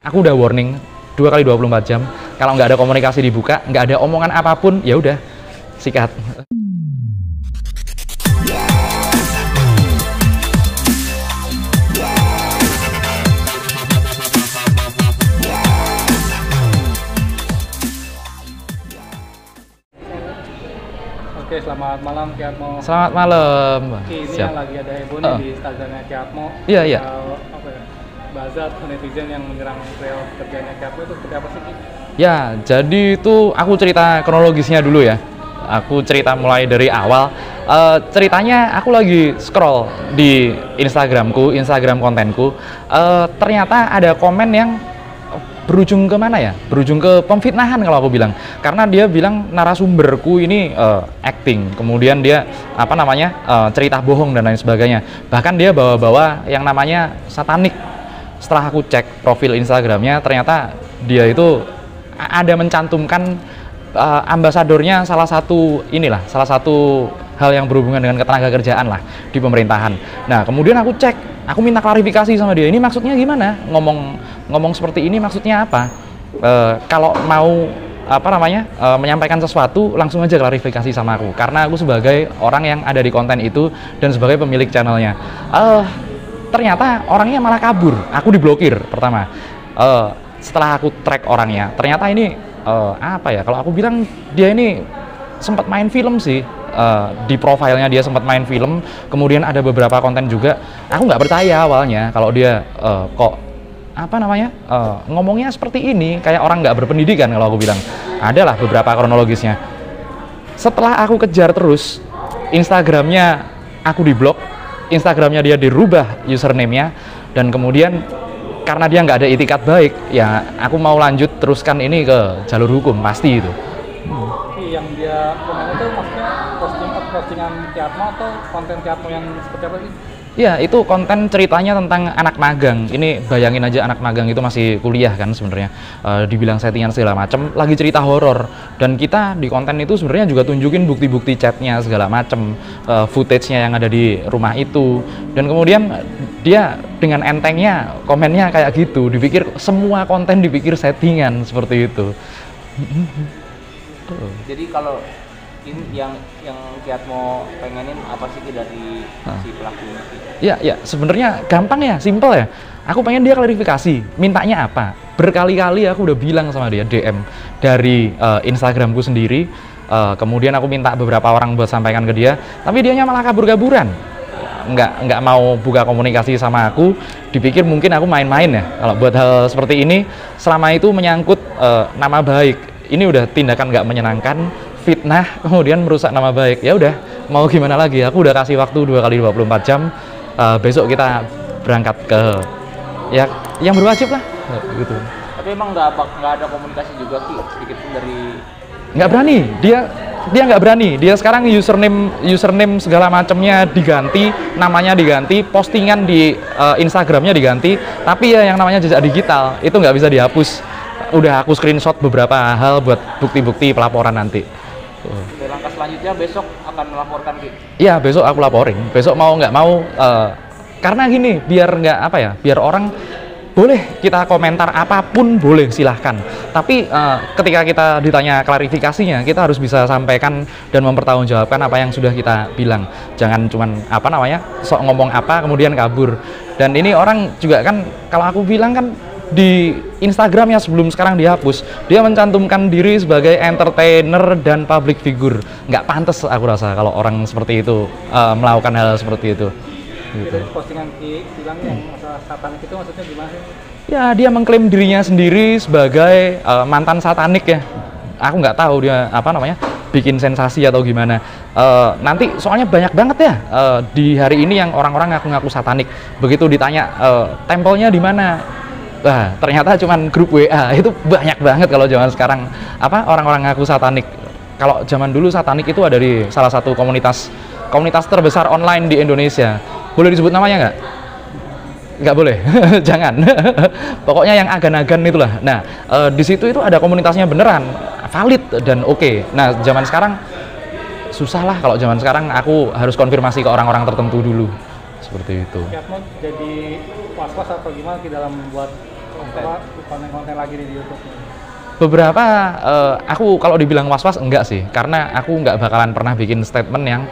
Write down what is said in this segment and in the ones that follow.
Aku udah warning 2 kali 24 jam. Kalau nggak ada komunikasi dibuka, nggak ada omongan apapun, ya udah sikat. Oke, selamat malam Ki Atmo. Selamat malam. Ki, ini Siap. yang lagi ada heboh nih di Instagramnya Ki Atmo. Iya, iya. Apa ya? Buzzer netizen yang menyerang beliau kerjanya Ki Atmo itu seperti apa sih Ki? Ya, jadi itu aku cerita kronologisnya dulu ya. Aku cerita mulai dari awal. Ceritanya aku lagi scroll di Instagramku, Instagram kontenku. Ternyata ada komen yang berujung ke mana ya? Berujung ke pemfitnahan kalau aku bilang. Karena dia bilang narasumberku ini acting. Kemudian dia apa namanya? Cerita bohong dan lain sebagainya. Bahkan dia bawa-bawa yang namanya satanik. Setelah aku cek profil Instagramnya, ternyata dia itu ada mencantumkan ambasadornya salah satu hal yang berhubungan dengan ketenaga kerjaan lah di pemerintahan. Nah, kemudian aku cek, aku minta klarifikasi sama dia, ini maksudnya gimana? Ngomong seperti ini maksudnya apa? Kalau mau menyampaikan sesuatu, langsung aja klarifikasi sama aku, karena aku sebagai orang yang ada di konten itu dan sebagai pemilik channelnya. Ternyata orangnya malah kabur, aku diblokir pertama. Setelah aku track orangnya, ternyata ini kalau aku bilang dia ini sempat main film sih. Di profilnya dia sempat main film, kemudian ada beberapa konten juga. Aku nggak percaya awalnya kalau dia ngomongnya seperti ini, kayak orang nggak berpendidikan kalau aku bilang. Adalah beberapa kronologisnya. Setelah aku kejar terus, Instagramnya aku diblok, Instagramnya dia dirubah username-nya, dan kemudian karena dia nggak ada itikat baik, ya aku mau lanjut teruskan ini ke jalur hukum pasti itu. Yang dia komen itu maksudnya postingan Ki Atmo atau konten Ki Atmo yang seperti apa sih? Ya, itu konten ceritanya tentang anak magang. Ini bayangin aja, anak magang itu masih kuliah kan sebenarnya. Dibilang settingan segala macem, lagi cerita horor. Dan kita di konten itu sebenarnya juga tunjukin bukti-bukti chatnya segala macem, footage-nya yang ada di rumah itu. Dan kemudian dia dengan entengnya komennya kayak gitu, dipikir semua konten dipikir settingan seperti itu. Jadi kalau ini yang Ki Atmo pengenin apa sih dari si pelaku ini? Ya, sebenarnya gampang ya, simple ya. Aku pengen dia klarifikasi, mintanya apa? Berkali-kali aku udah bilang sama dia, DM dari Instagramku sendiri. Kemudian aku minta beberapa orang buat sampaikan ke dia, tapi dianya malah kabur-kaburan. Nggak mau buka komunikasi sama aku. Dipikir mungkin aku main-main ya. Kalau buat hal seperti ini, selama itu menyangkut nama baik. Ini udah tindakan nggak menyenangkan, fitnah, kemudian merusak nama baik. Ya udah, mau gimana lagi? Aku udah kasih waktu 2 kali 24 jam. Besok kita berangkat ke ya yang berwajib lah gitu. Tapi emang nggak ada komunikasi juga Ki, sedikit pun dari Nggak berani, dia nggak berani. Dia sekarang username segala macamnya diganti, namanya diganti, postingan di Instagramnya diganti, tapi ya yang namanya jejak digital itu nggak bisa dihapus. Udah aku screenshot beberapa hal buat bukti-bukti pelaporan nanti. langkah selanjutnya besok akan melaporkan Ki. Iya, besok aku laporin. Besok mau nggak mau, karena gini, biar orang boleh kita komentar apapun boleh, silahkan. Tapi ketika kita ditanya klarifikasinya, kita harus bisa sampaikan dan mempertanggungjawabkan apa yang sudah kita bilang. Jangan cuman sok ngomong apa kemudian kabur. Dan ini orang juga kan, kalau aku bilang kan di Instagramnya sebelum sekarang dihapus, dia mencantumkan diri sebagai entertainer dan public figure. Nggak pantas aku rasa kalau orang seperti itu melakukan hal seperti itu. Gitu. Jadi postingan Ki bilang yang masalah satanik itu maksudnya gimana sih? Ya, dia mengklaim dirinya sendiri sebagai mantan satanik ya. Aku nggak tahu dia bikin sensasi atau gimana. Nanti soalnya banyak banget ya di hari ini yang orang-orang ngaku-ngaku satanik. Begitu ditanya tempelnya di mana? Wah, ternyata cuman grup WA. Itu banyak banget kalau zaman sekarang orang-orang ngaku satanik. Kalau zaman dulu satanik itu ada di salah satu komunitas terbesar online di Indonesia. Boleh disebut namanya nggak? Nggak boleh. Jangan. Pokoknya yang agan-agan itulah. Nah, di situ itu ada komunitasnya beneran valid dan oke. Nah, zaman sekarang susah lah. Kalau zaman sekarang aku harus konfirmasi ke orang-orang tertentu dulu. Seperti itu. Ki Atmo jadi was-was atau gimana Ki dalam membuat konten-konten lagi di YouTube? Beberapa aku kalau dibilang was-was enggak sih, karena aku nggak bakalan pernah bikin statement yang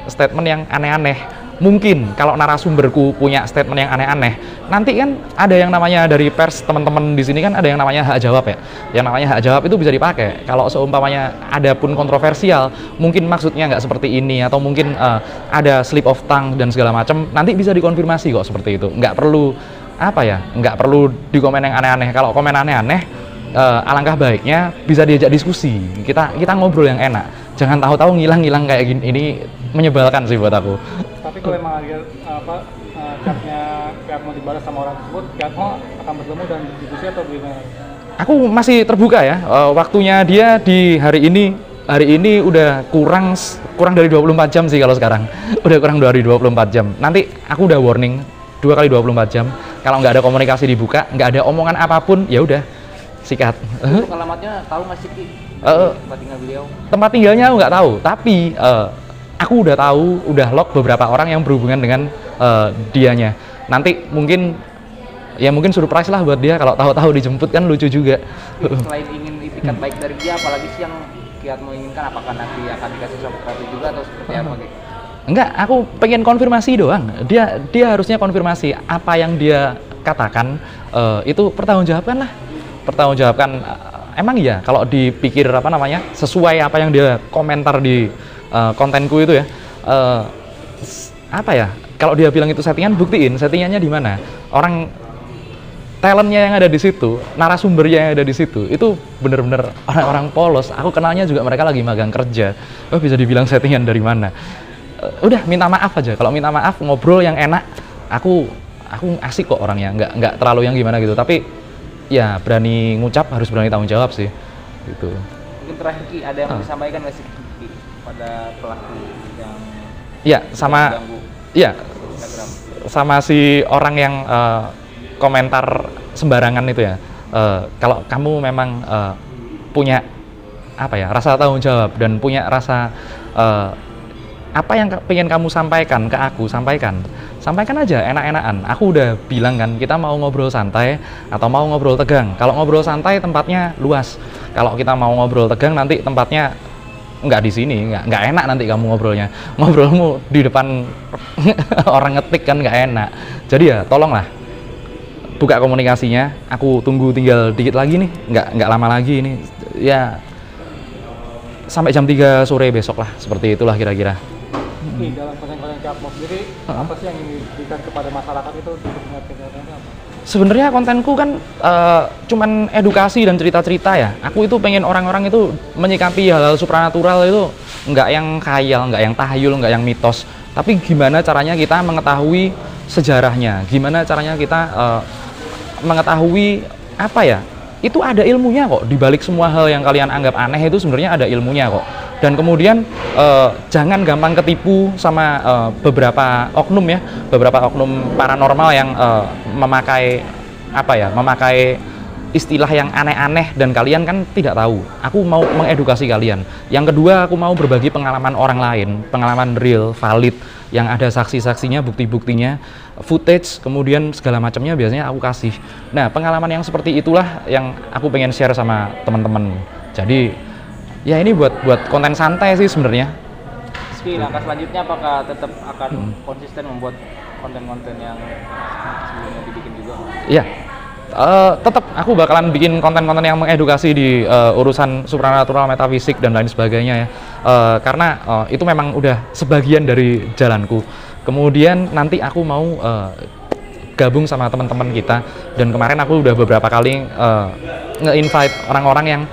statement yang aneh-aneh. Mungkin kalau narasumberku punya statement yang aneh-aneh, nanti kan ada yang namanya dari pers, teman-teman di sini kan ada yang namanya hak jawab ya. Yang namanya hak jawab itu bisa dipakai. Kalau seumpamanya ada pun kontroversial, mungkin maksudnya nggak seperti ini, atau mungkin ada slip of tongue dan segala macam, nanti bisa dikonfirmasi kok seperti itu. Nggak perlu nggak perlu di komen yang aneh-aneh. Kalau komen aneh-aneh, alangkah baiknya bisa diajak diskusi. Kita ngobrol yang enak. Jangan tahu-tahu ngilang-ngilang kayak gini. Ini menyebalkan sih buat aku. Tapi kalau emang ada chatnya Kiatmo dibalas sama orang tersebut, Kiatmo akan bertemu dan diskusi atau gimana? Aku masih terbuka ya. Waktunya dia di hari ini udah kurang dari 24 jam sih kalau sekarang. Udah kurang dari 24 jam. Nanti aku udah warning 2 kali 24 jam. Kalau nggak ada komunikasi dibuka, nggak ada omongan apapun, ya udah sikat. Untuk alamatnya tahu nggak sih Ki? Tempat tinggal beliau? Tempat tinggalnya aku nggak tahu, tapi aku udah tahu, udah log beberapa orang yang berhubungan dengan dianya. Nanti mungkin surprise lah buat dia kalau tahu-tahu dijemput, kan lucu juga. Selain ingin itikat baik dari dia, apalagi sih yang Kiatmo inginkan? Apakah nanti akan dikasih sesuatu juga atau seperti apa gitu? Enggak, aku pengen konfirmasi doang. Dia harusnya konfirmasi apa yang dia katakan, itu pertanggungjawabkan lah. Pertanggungjawabkan. Emang iya kalau dipikir sesuai apa yang dia komentar di kontenku itu ya, kalau dia bilang itu settingan, buktiin settingannya di mana. Orang talentnya yang ada di situ, narasumbernya yang ada di situ, itu bener-bener orang-orang polos. Aku kenalnya juga mereka lagi magang kerja. Bisa dibilang settingan dari mana? Udah minta maaf aja. Kalau minta maaf, ngobrol yang enak. Aku asik kok orangnya, nggak terlalu yang gimana gitu. Tapi ya berani ngucap, harus berani tanggung jawab sih. Gitu. Mungkin terakhir Ki, ada yang disampaikan nggak sih Ki pada pelaku yang sama si orang yang komentar sembarangan itu ya. Kalau kamu memang punya rasa tanggung jawab dan punya rasa apa yang pengen kamu sampaikan ke aku, sampaikan aja enak-enakan. Aku udah bilang kan, kita mau ngobrol santai atau mau ngobrol tegang. Kalau ngobrol santai tempatnya luas. Kalau kita mau ngobrol tegang, nanti tempatnya nggak di sini, nggak enak nanti kamu ngobrolmu di depan orang ngetik kan nggak enak. Jadi ya tolonglah buka komunikasinya. Aku tunggu tinggal dikit lagi nih, nggak lama lagi ini ya, sampai jam 3 sore besok lah, seperti itulah kira-kira. Dalam konten-konten Kiatmo sendiri, apa sih yang ingin diberikan kepada masyarakat itu untuk mengerti-ngerti apa? Sebenarnya kontenku kan cuman edukasi dan cerita-cerita ya. Aku itu pengen orang-orang itu menyikapi hal-hal supranatural itu nggak yang khayal, nggak yang tahayul, nggak yang mitos. Tapi gimana caranya kita mengetahui sejarahnya, gimana caranya kita mengetahui itu ada ilmunya kok. Di balik semua hal yang kalian anggap aneh itu sebenarnya ada ilmunya kok. Dan kemudian jangan gampang ketipu sama beberapa oknum paranormal yang memakai istilah yang aneh-aneh dan kalian kan tidak tahu. Aku mau mengedukasi kalian. Yang kedua, aku mau berbagi pengalaman orang lain, pengalaman real, valid, yang ada saksi-saksinya, bukti-buktinya, footage, kemudian segala macamnya biasanya aku kasih. Nah, pengalaman yang seperti itulah yang aku pengen share sama teman-teman. Jadi ya ini buat konten santai sih sebenarnya. Langkah selanjutnya apakah tetap akan konsisten membuat konten-konten yang sebelumnya dibikin juga? Iya, tetap aku bakalan bikin konten-konten yang mengedukasi di urusan supranatural, metafisik dan lain sebagainya ya. Karena itu memang udah sebagian dari jalanku. Kemudian nanti aku mau gabung sama teman-teman kita, dan kemarin aku udah beberapa kali nge-invite orang-orang yang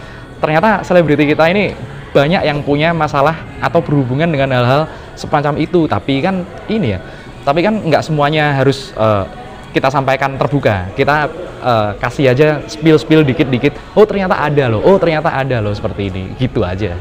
ternyata selebriti kita ini banyak yang punya masalah atau berhubungan dengan hal-hal semacam itu. Tapi kan nggak semuanya harus kita sampaikan terbuka. Kita kasih aja spill dikit-dikit. Oh ternyata ada loh, seperti ini, gitu aja.